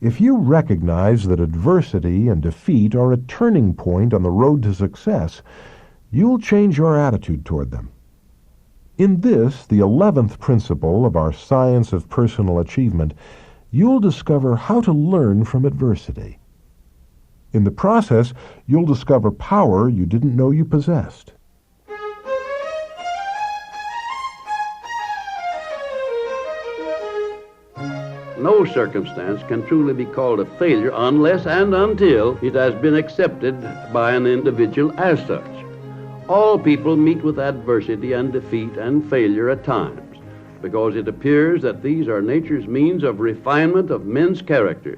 If you recognize that adversity and defeat are a turning point on the road to success, you'll change your attitude toward them. In this, the 11th principle of our science of personal achievement, you'll discover how to learn from adversity. In the process, you'll discover power you didn't know you possessed. No circumstance can truly be called a failure unless and until it has been accepted by an individual as such. All people meet with adversity and defeat and failure at times, because it appears that these are nature's means of refinement of men's character.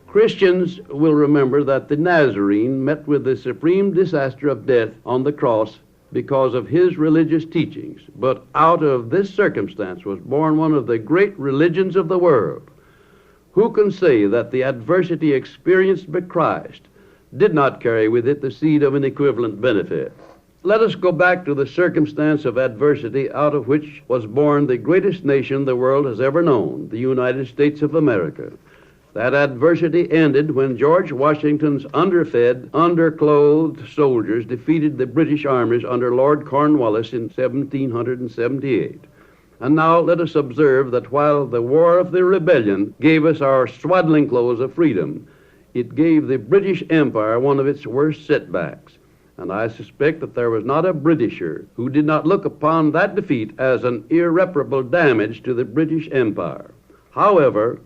Christians will remember that the Nazarene met with the supreme disaster of death on the cross because of his religious teachings, but out of this circumstance was born one of the great religions of the world. Who can say that the adversity experienced by Christ did not carry with it the seed of an equivalent benefit? Let us go back to the circumstance of adversity out of which was born the greatest nation the world has ever known, the United States of America. That adversity ended when George Washington's underfed, underclothed soldiers defeated the British armies under Lord Cornwallis in 1778. And now let us observe that while the War of the Rebellion gave us our swaddling clothes of freedom, it gave the British Empire one of its worst setbacks. And I suspect that there was not a Britisher who did not look upon that defeat as an irreparable damage to the British Empire. However,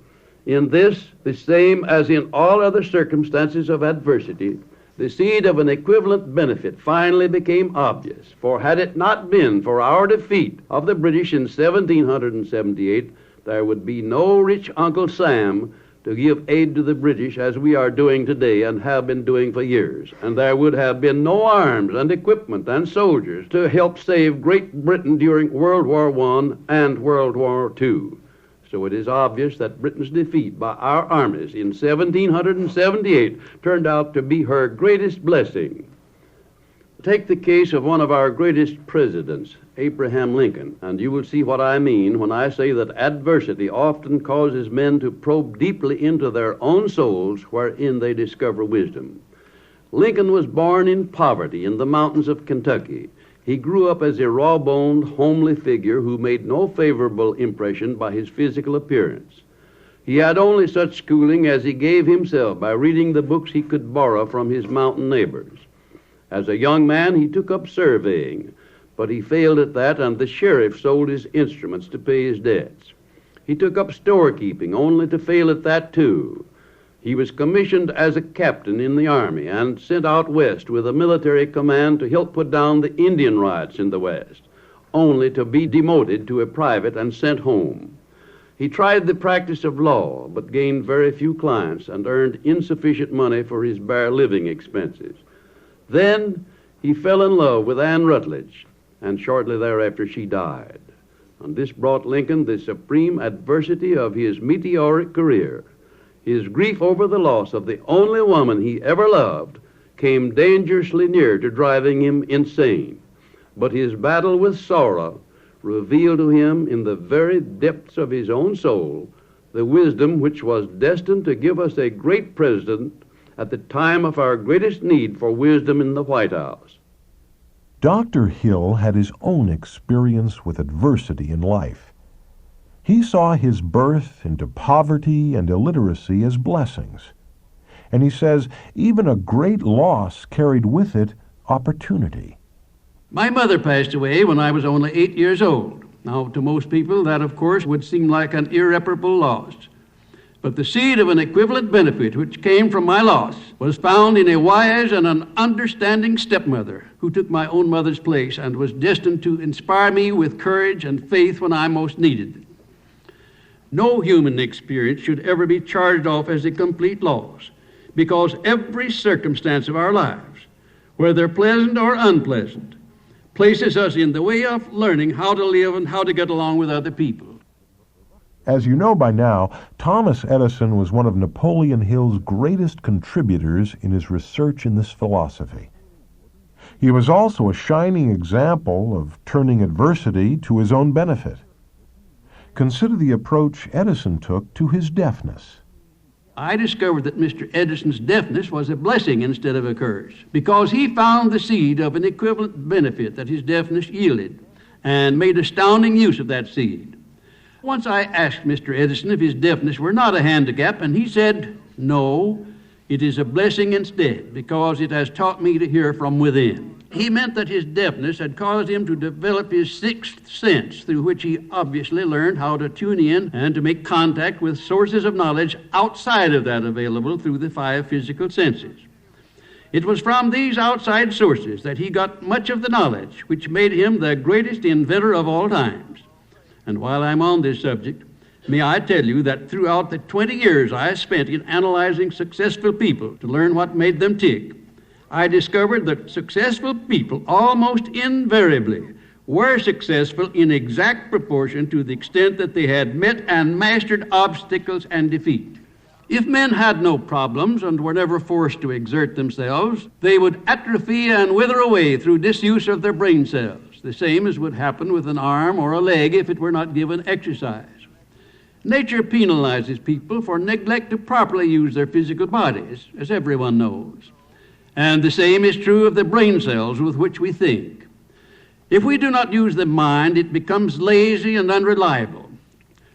in this, the same as in all other circumstances of adversity, the seed of an equivalent benefit finally became obvious. For had it not been for our defeat of the British in 1778, there would be no rich Uncle Sam to give aid to the British as we are doing today and have been doing for years. And there would have been no arms and equipment and soldiers to help save Great Britain during World War I and World War II. So it is obvious that Britain's defeat by our armies in 1778 turned out to be her greatest blessing. Take the case of one of our greatest presidents, Abraham Lincoln, and you will see what I mean when I say that adversity often causes men to probe deeply into their own souls wherein they discover wisdom. Lincoln was born in poverty in the mountains of Kentucky. He grew up as a raw-boned, homely figure who made no favorable impression by his physical appearance. He had only such schooling as he gave himself by reading the books he could borrow from his mountain neighbors. As a young man, he took up surveying, but he failed at that, and the sheriff sold his instruments to pay his debts. He took up storekeeping, only to fail at that too. He was commissioned as a captain in the Army and sent out west with a military command to help put down the Indian riots in the West, only to be demoted to a private and sent home. He tried the practice of law, but gained very few clients and earned insufficient money for his bare living expenses. Then he fell in love with Anne Rutledge, and shortly thereafter she died. And this brought Lincoln the supreme adversity of his meteoric career. His grief over the loss of the only woman he ever loved came dangerously near to driving him insane. But his battle with sorrow revealed to him in the very depths of his own soul the wisdom which was destined to give us a great president at the time of our greatest need for wisdom in the White House. Dr. Hill had his own experience with adversity in life. He saw his birth into poverty and illiteracy as blessings. And he says even a great loss carried with it opportunity. My mother passed away when I was only 8 years old. Now, to most people, that, of course, would seem like an irreparable loss. But the seed of an equivalent benefit which came from my loss was found in a wise and an understanding stepmother who took my own mother's place and was destined to inspire me with courage and faith when I most needed it. No human experience should ever be charged off as a complete loss, because every circumstance of our lives, whether pleasant or unpleasant, places us in the way of learning how to live and how to get along with other people. As you know by now, Thomas Edison was one of Napoleon Hill's greatest contributors in his research in this philosophy. He was also a shining example of turning adversity to his own benefit. Consider the approach Edison took to his deafness. I discovered that Mr. Edison's deafness was a blessing instead of a curse, because he found the seed of an equivalent benefit that his deafness yielded and made astounding use of that seed. Once I asked Mr. Edison if his deafness were not a handicap, and he said, "No, it is a blessing instead, because it has taught me to hear from within." He meant that his deafness had caused him to develop his sixth sense, through which he obviously learned how to tune in and to make contact with sources of knowledge outside of that available through the five physical senses. It was from these outside sources that he got much of the knowledge which made him the greatest inventor of all times. And while I'm on this subject, may I tell you that throughout the 20 years I spent in analyzing successful people to learn what made them tick, I discovered that successful people almost invariably were successful in exact proportion to the extent that they had met and mastered obstacles and defeat. If men had no problems and were never forced to exert themselves, they would atrophy and wither away through disuse of their brain cells, the same as would happen with an arm or a leg if it were not given exercise. Nature penalizes people for neglect to properly use their physical bodies, as everyone knows. And the same is true of the brain cells with which we think. If we do not use the mind, it becomes lazy and unreliable.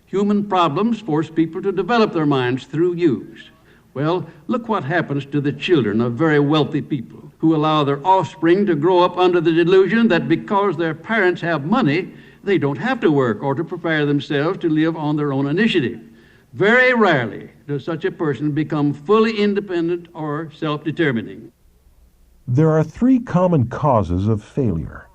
Human problems force people to develop their minds through use. Well, look what happens to the children of very wealthy people who allow their offspring to grow up under the delusion that because their parents have money, they don't have to work or to prepare themselves to live on their own initiative. Very rarely does such a person become fully independent or self-determining. There are three common causes of failure,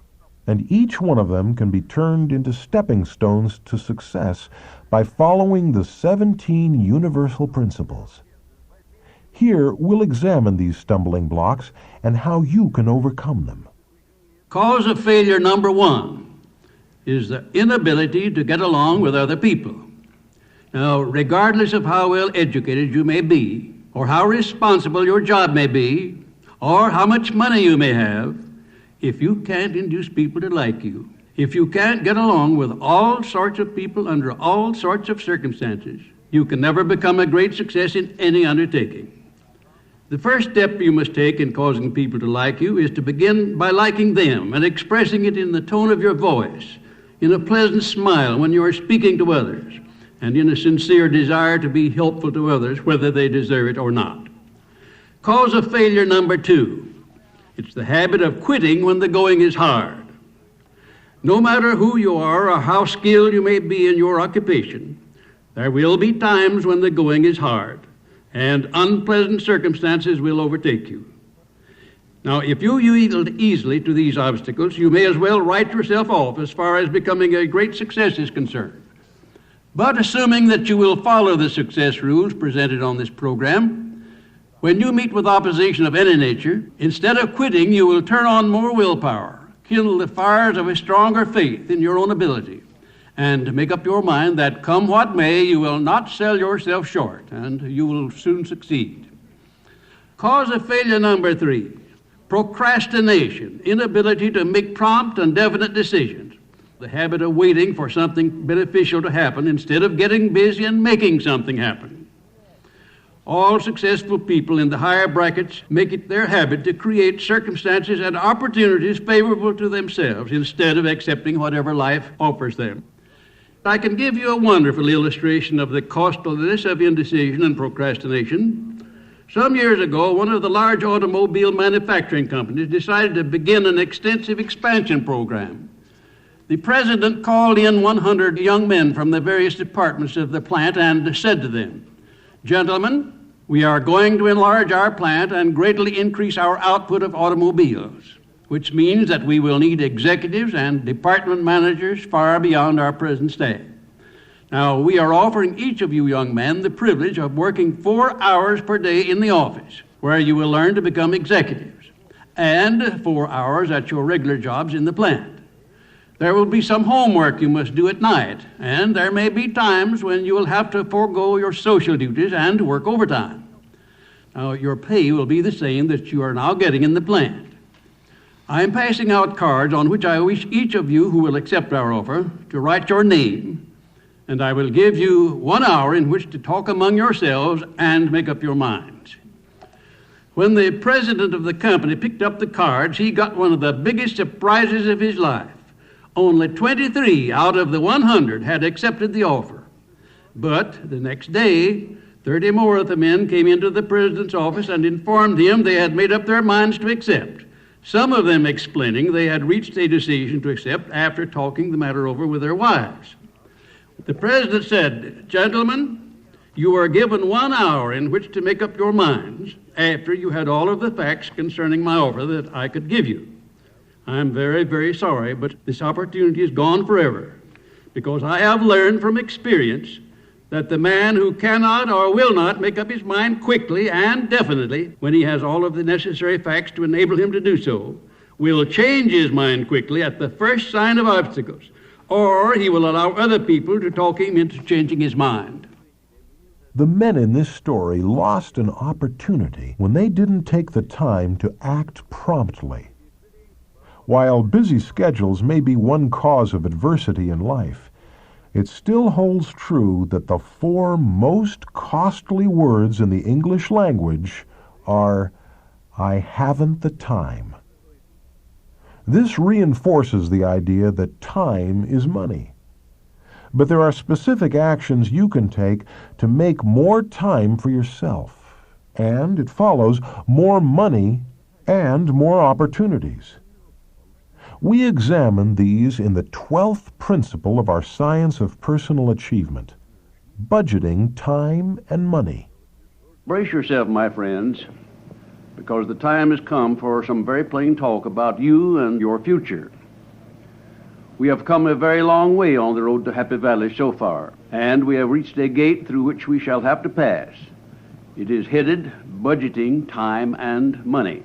and each one of them can be turned into stepping stones to success by following the 17 universal principles. Here we'll examine these stumbling blocks and how you can overcome them. Cause of failure number one is the inability to get along with other people. Now, regardless of how well educated you may be, or how responsible your job may be, or how much money you may have, if you can't induce people to like you, if you can't get along with all sorts of people under all sorts of circumstances, you can never become a great success in any undertaking. The first step you must take in causing people to like you is to begin by liking them and expressing it in the tone of your voice, in a pleasant smile when you are speaking to others, and in a sincere desire to be helpful to others, whether they deserve it or not. Cause of failure number two, it's the habit of quitting when the going is hard. No matter who you are or how skilled you may be in your occupation, there will be times when the going is hard, and unpleasant circumstances will overtake you. Now, if you yield easily to these obstacles, you may as well write yourself off as far as becoming a great success is concerned. But assuming that you will follow the success rules presented on this program, when you meet with opposition of any nature, instead of quitting, you will turn on more willpower, kindle the fires of a stronger faith in your own ability, and make up your mind that come what may, you will not sell yourself short, and you will soon succeed. Cause of failure number three, procrastination, inability to make prompt and definite decisions, the habit of waiting for something beneficial to happen instead of getting busy and making something happen. All successful people in the higher brackets make it their habit to create circumstances and opportunities favorable to themselves instead of accepting whatever life offers them. I can give you a wonderful illustration of the costliness of indecision and procrastination. Some years ago, one of the large automobile manufacturing companies decided to begin an extensive expansion program. The president called in 100 young men from the various departments of the plant and said to them, "Gentlemen, we are going to enlarge our plant and greatly increase our output of automobiles, which means that we will need executives and department managers far beyond our present staff. Now, we are offering each of you young men the privilege of working 4 hours per day in the office, where you will learn to become executives, and 4 hours at your regular jobs in the plant. There will be some homework you must do at night, and there may be times when you will have to forego your social duties and work overtime. Now, your pay will be the same that you are now getting in the plant. I am passing out cards on which I wish each of you who will accept our offer to write your name and I will give you 1 hour in which to talk among yourselves and make up your minds. When the president of the company picked up the cards, he got one of the biggest surprises of his life. Only 23 out of the 100 had accepted the offer. But the next day, 30 more of the men came into the president's office and informed him they had made up their minds to accept, some of them explaining they had reached a decision to accept after talking the matter over with their wives. The president said, "Gentlemen, you are given 1 hour in which to make up your minds after you had all of the facts concerning my offer that I could give you. I'm very, very sorry, but this opportunity is gone forever, because I have learned from experience that the man who cannot or will not make up his mind quickly and definitely when he has all of the necessary facts to enable him to do so will change his mind quickly at the first sign of obstacles, or he will allow other people to talk him into changing his mind." The men in this story lost an opportunity when they didn't take the time to act promptly. While busy schedules may be one cause of adversity in life, it still holds true that the 4 most costly words in the English language are, "I haven't the time." This reinforces the idea that time is money. But there are specific actions you can take to make more time for yourself, and it follows more money and more opportunities. We examine these in the 12th principle of our science of personal achievement, budgeting time and money. Brace yourself, my friends, because the time has come for some very plain talk about you and your future. We have come a very long way on the road to Happy Valley so far, and we have reached a gate through which we shall have to pass. It is headed budgeting time and money.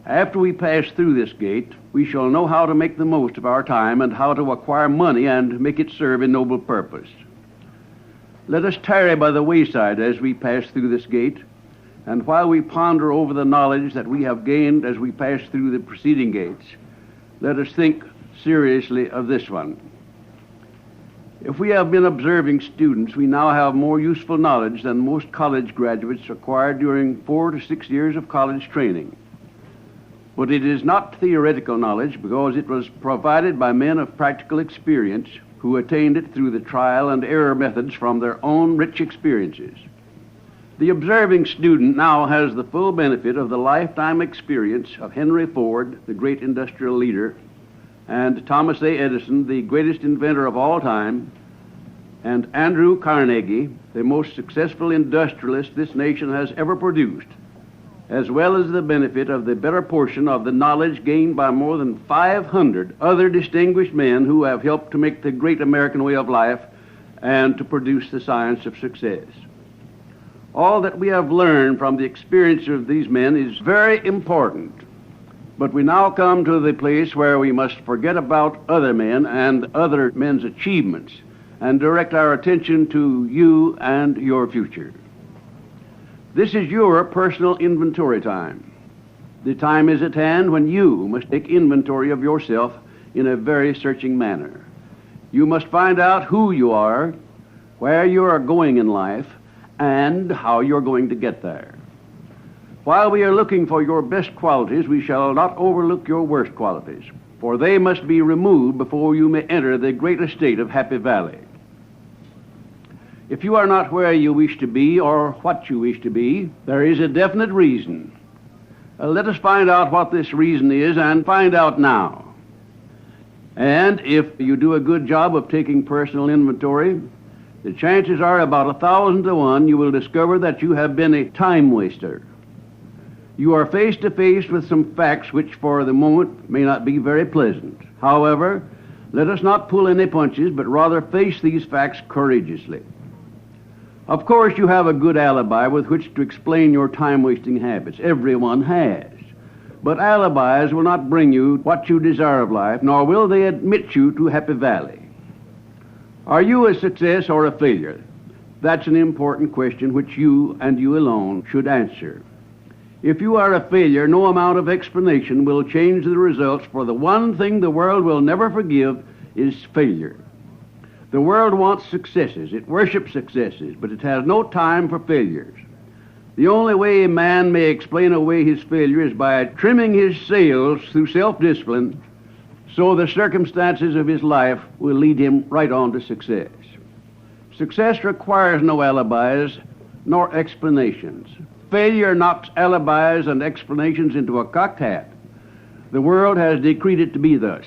After we pass through this gate, we shall know how to make the most of our time and how to acquire money and make it serve a noble purpose. Let us tarry by the wayside as we pass through this gate, and while we ponder over the knowledge that we have gained as we pass through the preceding gates, let us think seriously of this one. If we have been observing students, we now have more useful knowledge than most college graduates acquired during 4 to 6 years of college training. But it is not theoretical knowledge, because it was provided by men of practical experience who attained it through the trial and error methods from their own rich experiences. The observing student now has the full benefit of the lifetime experience of Henry Ford, the great industrial leader, and Thomas A. Edison, the greatest inventor of all time, and Andrew Carnegie, the most successful industrialist this nation has ever produced, as well as the benefit of the better portion of the knowledge gained by more than 500 other distinguished men who have helped to make the great American way of life and to produce the science of success. All that we have learned from the experience of these men is very important, but we now come to the place where we must forget about other men and other men's achievements and direct our attention to you and your future. This is your personal inventory time. The time is at hand when you must take inventory of yourself in a very searching manner. You must find out who you are, where you are going in life, and how you're going to get there. While we are looking for your best qualities, we shall not overlook your worst qualities, for they must be removed before you may enter the great estate of Happy Valley. If you are not where you wish to be or what you wish to be, there is a definite reason. Let us find out what this reason is, and find out now. And if you do a good job of taking personal inventory, the chances are about 1,000 to 1 you will discover that you have been a time waster. You are face to face with some facts which for the moment may not be very pleasant. However, let us not pull any punches, but rather face these facts courageously. Of course, you have a good alibi with which to explain your time-wasting habits. Everyone has. But alibis will not bring you what you desire of life, nor will they admit you to Happy Valley. Are you a success or a failure? That's an important question which you and you alone should answer. If you are a failure, no amount of explanation will change the results, for the one thing the world will never forgive is failure. The world wants successes. It worships successes, but it has no time for failures. The only way a man may explain away his failure is by trimming his sails through self-discipline, so the circumstances of his life will lead him right on to success. Success requires no alibis nor explanations. Failure knocks alibis and explanations into a cocked hat. The world has decreed it to be thus.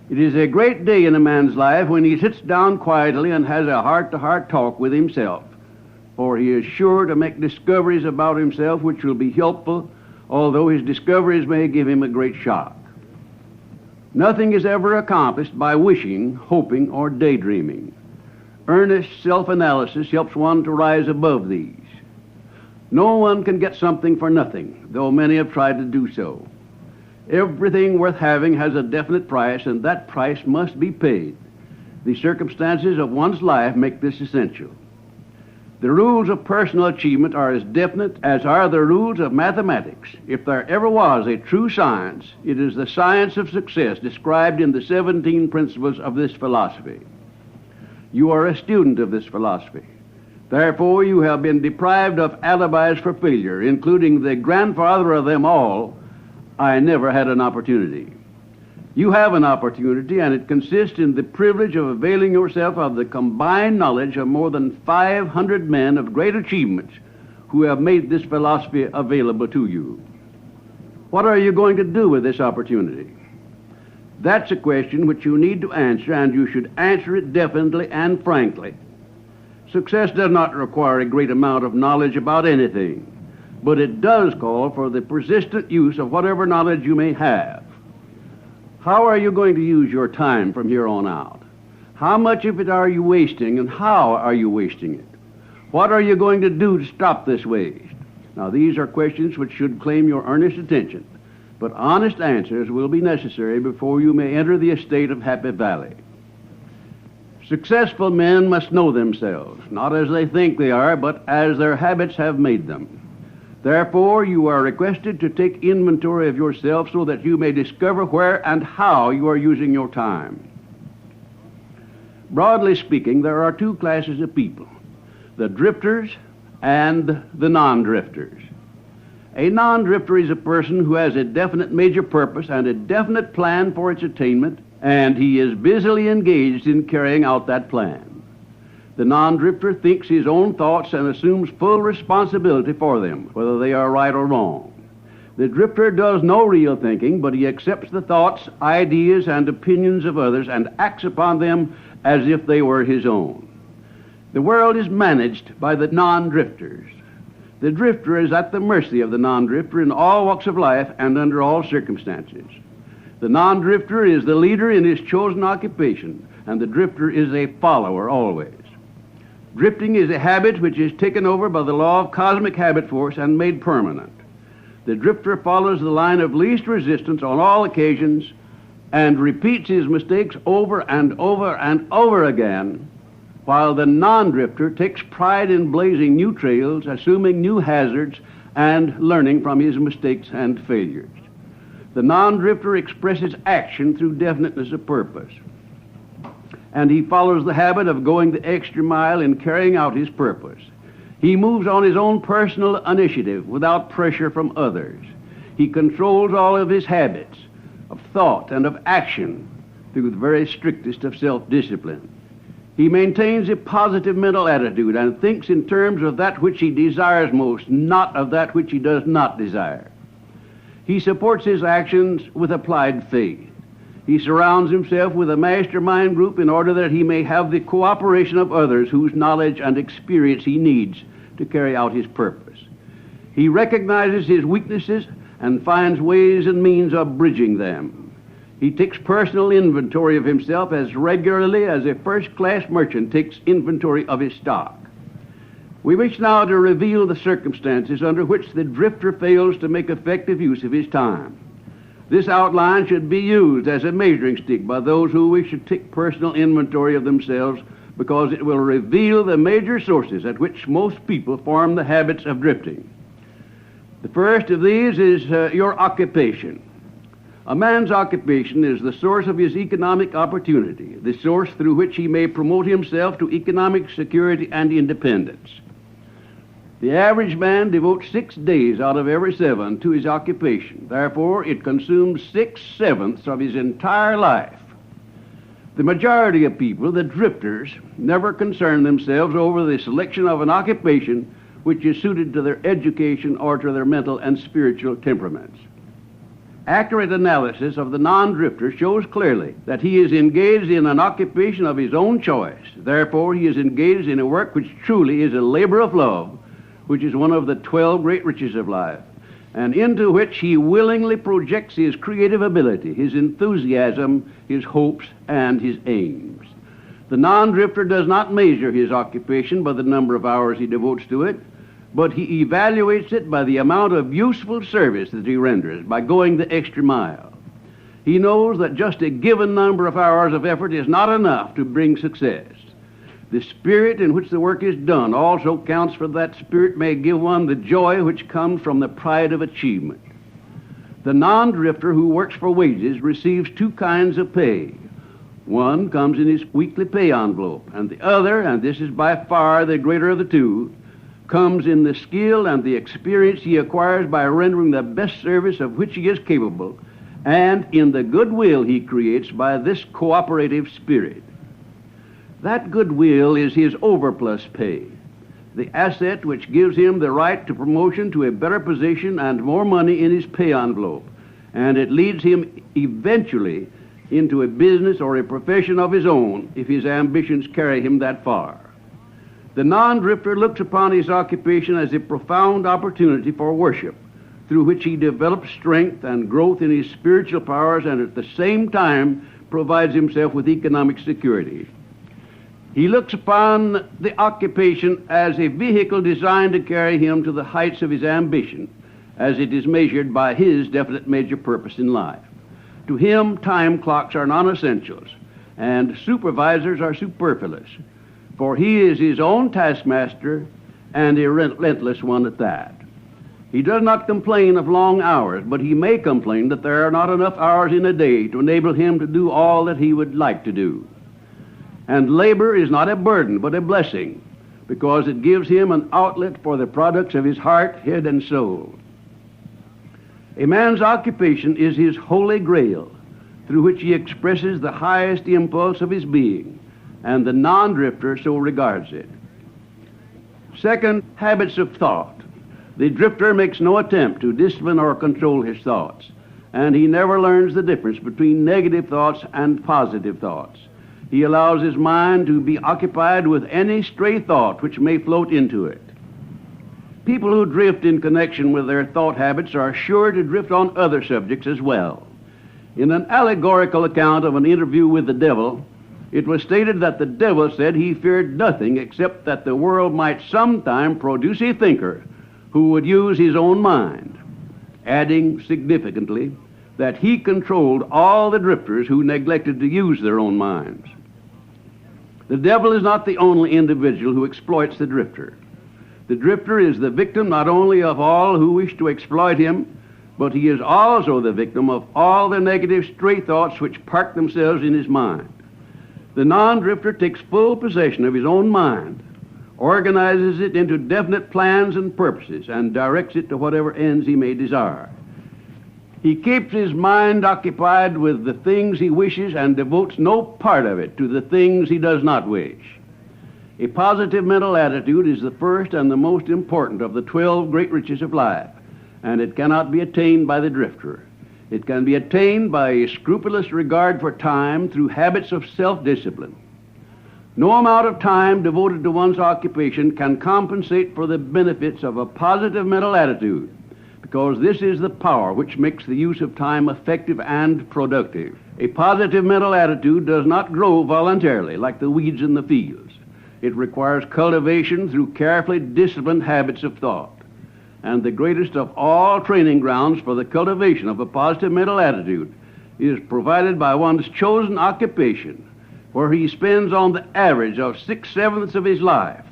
It is a great day in a man's life when he sits down quietly and has a heart-to-heart talk with himself, for he is sure to make discoveries about himself which will be helpful, although his discoveries may give him a great shock. Nothing is ever accomplished by wishing, hoping, or daydreaming. Earnest self-analysis helps one to rise above these. No one can get something for nothing, though many have tried to do so. Everything worth having has a definite price, and that price must be paid. The circumstances of one's life make this essential. The rules of personal achievement are as definite as are the rules of mathematics. If there ever was a true science, it is the science of success described in the 17 principles of this philosophy. You are a student of this philosophy. Therefore, you have been deprived of alibis for failure, including the grandfather of them all, I never had an opportunity. You have an opportunity, and it consists in the privilege of availing yourself of the combined knowledge of more than 500 men of great achievements who have made this philosophy available to you. What are you going to do with this opportunity? That's a question which you need to answer, and you should answer it definitely and frankly. Success does not require a great amount of knowledge about anything, but it does call for the persistent use of whatever knowledge you may have. How are you going to use your time from here on out? How much of it are you wasting, and how are you wasting it? What are you going to do to stop this waste? Now, these are questions which should claim your earnest attention, but honest answers will be necessary before you may enter the estate of Happy Valley. Successful men must know themselves, not as they think they are, but as their habits have made them. Therefore, you are requested to take inventory of yourself so that you may discover where and how you are using your time. Broadly speaking, there are two classes of people, the drifters and the non-drifters. A non-drifter is a person who has a definite major purpose and a definite plan for its attainment, and he is busily engaged in carrying out that plan. The non-drifter thinks his own thoughts and assumes full responsibility for them, whether they are right or wrong. The drifter does no real thinking, but he accepts the thoughts, ideas, and opinions of others and acts upon them as if they were his own. The world is managed by the non-drifters. The drifter is at the mercy of the non-drifter in all walks of life and under all circumstances. The non-drifter is the leader in his chosen occupation, and the drifter is a follower always. Drifting is a habit which is taken over by the law of cosmic habit force and made permanent. The drifter follows the line of least resistance on all occasions and repeats his mistakes over and over and over again, while the non-drifter takes pride in blazing new trails, assuming new hazards, and learning from his mistakes and failures. The non-drifter expresses action through definiteness of purpose, and he follows the habit of going the extra mile in carrying out his purpose. He moves on his own personal initiative without pressure from others. He controls all of his habits of thought and of action through the very strictest of self-discipline. He maintains a positive mental attitude and thinks in terms of that which he desires most, not of that which he does not desire. He supports his actions with applied faith. He surrounds himself with a mastermind group in order that he may have the cooperation of others whose knowledge and experience he needs to carry out his purpose. He recognizes his weaknesses and finds ways and means of bridging them. He takes personal inventory of himself as regularly as a first-class merchant takes inventory of his stock. We wish now to reveal the circumstances under which the drifter fails to make effective use of his time. This outline should be used as a measuring stick by those who wish to take personal inventory of themselves, because it will reveal the major sources at which most people form the habits of drifting. The first of these is your occupation. A man's occupation is the source of his economic opportunity, the source through which he may promote himself to economic security and independence. The average man devotes 6 days out of every 7 to his occupation. Therefore, it consumes 6/7 of his entire life. The majority of people, the drifters, never concern themselves over the selection of an occupation which is suited to their education or to their mental and spiritual temperaments. Accurate analysis of the non-drifter shows clearly that he is engaged in an occupation of his own choice. Therefore, he is engaged in a work which truly is a labor of love, which is one of the 12 great riches of life, and into which he willingly projects his creative ability, his enthusiasm, his hopes, and his aims. The non-drifter does not measure his occupation by the number of hours he devotes to it, but he evaluates it by the amount of useful service that he renders by going the extra mile. He knows that just a given number of hours of effort is not enough to bring success. The spirit in which the work is done also counts, for that spirit may give one the joy which comes from the pride of achievement. The non-drifter who works for wages receives 2 kinds of pay. One comes in his weekly pay envelope, and the other, and this is by far the greater of the two, comes in the skill and the experience he acquires by rendering the best service of which he is capable, and in the goodwill he creates by this cooperative spirit. That goodwill is his overplus pay, the asset which gives him the right to promotion to a better position and more money in his pay envelope, and it leads him eventually into a business or a profession of his own if his ambitions carry him that far. The non-drifter looks upon his occupation as a profound opportunity for worship, through which he develops strength and growth in his spiritual powers and at the same time provides himself with economic security. He looks upon the occupation as a vehicle designed to carry him to the heights of his ambition, as it is measured by his definite major purpose in life. To him, time clocks are non-essentials, and supervisors are superfluous, for he is his own taskmaster, and a relentless one at that. He does not complain of long hours, but he may complain that there are not enough hours in a day to enable him to do all that he would like to do. And labor is not a burden, but a blessing, because it gives him an outlet for the products of his heart, head, and soul. A man's occupation is his holy grail, through which he expresses the highest impulse of his being, and the non-drifter so regards it. Second, habits of thought. The drifter makes no attempt to discipline or control his thoughts, and he never learns the difference between negative thoughts and positive thoughts. He allows his mind to be occupied with any stray thought which may float into it. People who drift in connection with their thought habits are sure to drift on other subjects as well. In an allegorical account of an interview with the devil, it was stated that the devil said he feared nothing except that the world might sometime produce a thinker who would use his own mind, adding significantly that he controlled all the drifters who neglected to use their own minds. The devil is not the only individual who exploits the drifter. The drifter is the victim not only of all who wish to exploit him, but he is also the victim of all the negative stray thoughts which park themselves in his mind. The non-drifter takes full possession of his own mind, organizes it into definite plans and purposes, and directs it to whatever ends he may desire. He keeps his mind occupied with the things he wishes and devotes no part of it to the things he does not wish. A positive mental attitude is the first and the most important of the 12 great riches of life, and it cannot be attained by the drifter. It can be attained by a scrupulous regard for time through habits of self-discipline. No amount of time devoted to one's occupation can compensate for the benefits of a positive mental attitude, because this is the power which makes the use of time effective and productive. A positive mental attitude does not grow voluntarily like the weeds in the fields. It requires cultivation through carefully disciplined habits of thought. And the greatest of all training grounds for the cultivation of a positive mental attitude is provided by one's chosen occupation, where he spends on the average of 6/7 of his life.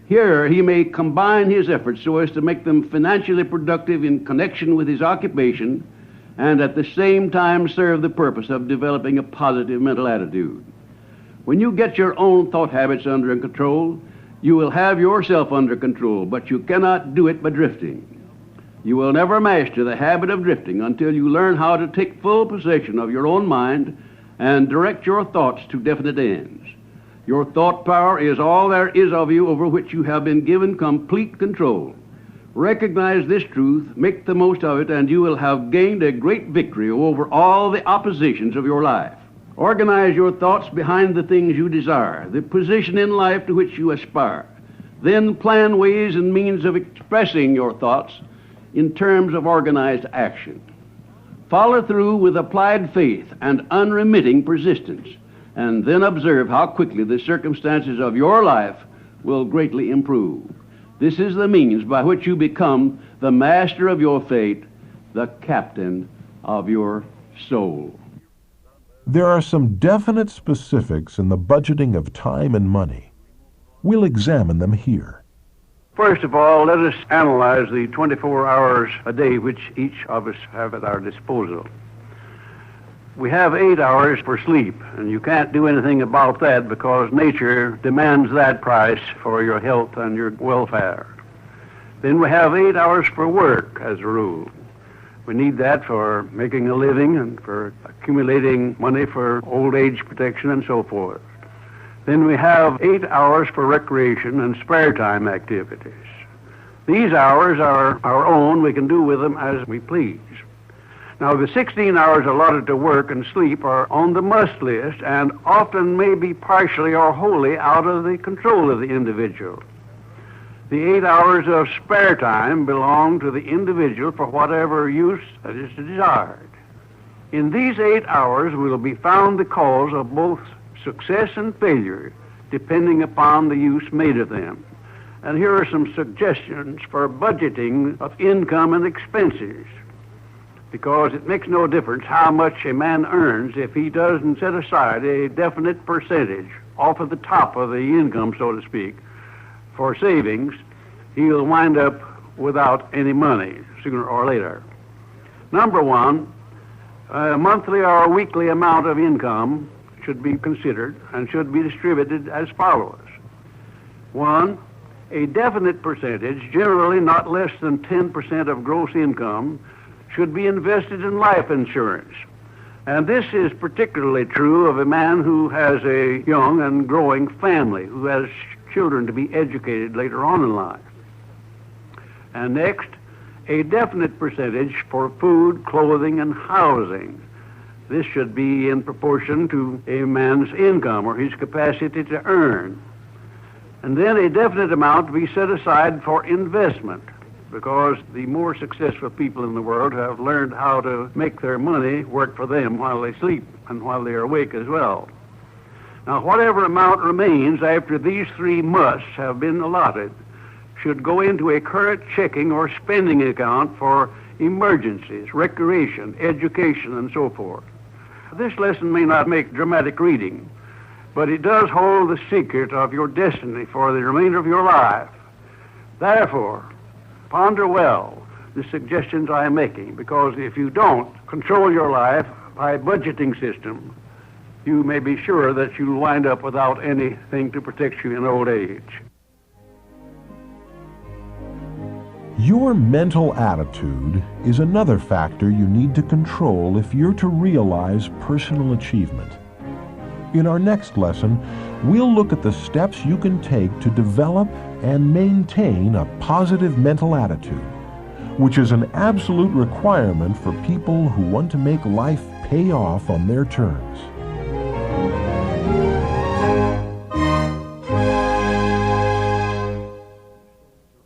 Here he may combine his efforts so as to make them financially productive in connection with his occupation, and at the same time serve the purpose of developing a positive mental attitude. When you get your own thought habits under control, you will have yourself under control, but you cannot do it by drifting. You will never master the habit of drifting until you learn how to take full possession of your own mind and direct your thoughts to definite ends. Your thought power is all there is of you over which you have been given complete control. Recognize this truth, make the most of it, and you will have gained a great victory over all the oppositions of your life. Organize your thoughts behind the things you desire, the position in life to which you aspire. Then plan ways and means of expressing your thoughts in terms of organized action. Follow through with applied faith and unremitting persistence, and then observe how quickly the circumstances of your life will greatly improve. This is the means by which you become the master of your fate, the captain of your soul. There are some definite specifics in the budgeting of time and money. We'll examine them here. First of all, let us analyze the 24 hours a day which each of us have at our disposal. We have 8 hours for sleep, and you can't do anything about that because nature demands that price for your health and your welfare. Then we have 8 hours for work as a rule. We need that for making a living and for accumulating money for old age protection and so forth. Then we have 8 hours for recreation and spare time activities. These hours are our own. We can do with them as we please. Now, the 16 hours allotted to work and sleep are on the must list and often may be partially or wholly out of the control of the individual. The 8 hours of spare time belong to the individual for whatever use that is desired. In these 8 hours will be found the cause of both success and failure, depending upon the use made of them. And here are some suggestions for budgeting of income and expenses, because it makes no difference how much a man earns if he doesn't set aside a definite percentage off of the top of the income, so to speak, for savings. He'll wind up without any money sooner or later. Number one, a monthly or a weekly amount of income should be considered and should be distributed as follows. 1, a definite percentage, generally not less than 10% of gross income, should be invested in life insurance. And this is particularly true of a man who has a young and growing family, who has children to be educated later on in life. And next, a definite percentage for food, clothing, and housing. This should be in proportion to a man's income or his capacity to earn. And then a definite amount to be set aside for investment, because the more successful people in the world have learned how to make their money work for them while they sleep and while they are awake as well. Now, whatever amount remains after these 3 musts have been allotted should go into a current checking or spending account for emergencies, recreation, education, and so forth. This lesson may not make dramatic reading, but it does hold the secret of your destiny for the remainder of your life. Therefore, ponder well the suggestions I am making, because if you don't control your life by a budgeting system, you may be sure that you'll wind up without anything to protect you in old age. Your mental attitude is another factor you need to control if you're to realize personal achievement. In our next lesson, we'll look at the steps you can take to develop and maintain a positive mental attitude, which is an absolute requirement for people who want to make life pay off on their terms.